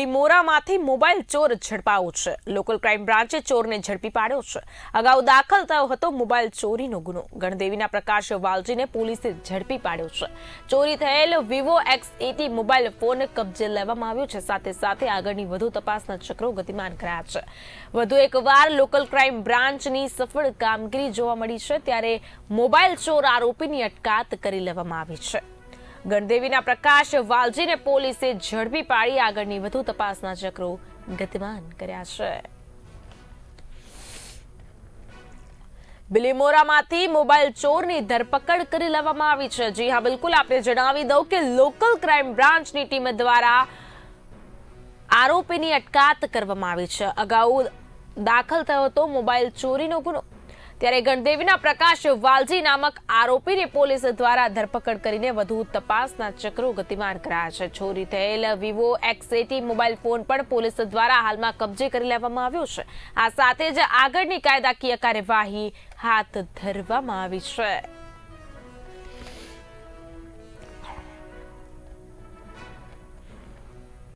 મોરામાંથી mobile ચોર ઝડપાયો છે। Local crime બ્રાન્ચે ચોરને ઝડપી પાડ્યો છે। અગાઉ દાખલ થયો હતો મોબાઈલ ચોરીનો ગુનો। ગણદેવીના પ્રકાશ વાલજીને પોલીસે ઝડપી પાડ્યો છે। ચોરી થયેલ વિવો X80 મોબાઈલ ફોન કબજે લેવામાં આવ્યો છે। સાથે સાથે આગળની વધુ તપાસના ચક્રો ગતિમાન કરાયા છે। વધુ એકવાર લોકલ ક્રાઇમ બ્રાન્ચની સફળ કામગીરી જોવા મળી છે, ત્યારે મોબાઈલ ચોર આરોપીની અટકાયત કરી લેવામાં આવી છે। ગણદેવીના પ્રકાશ વાલજીને પોલીસે ઝડપી પાડી આગળની વધુ તપાસના ચક્રો ગતિમાન કર્યા છે। બિલીમોરામાંથી મોબાઈલ ચોરની ધરપકડ કરી લેવામાં આવી છે। જી હા, બિલકુલ આપને જણાવી દઉં કે લોકલ ક્રાઇમ બ્રાન્ચની ટીમ દ્વારા આરોપીની અટકાયત કરવામાં આવી છે। અગાઉ દાખલ થયો હતો મોબાઈલ ચોરીનો ગુનો, ત્યારે ગણદેવીના પ્રકાશ વાલજી નામક આરોપીની પોલીસ દ્વારા ધરપકડ કરીને વધુ તપાસના ચક્રો ગતિમાન કરાયા છે। ચોરી થયેલ વિવો X80 મોબાઈલ ફોન પણ પોલીસ દ્વારા હાલમાં કબજે કરી લેવામાં આવ્યો છે। આ સાથે જ આગળની કાયદાકીય કાર્યવાહી હાથ ધરવામાં આવી છે।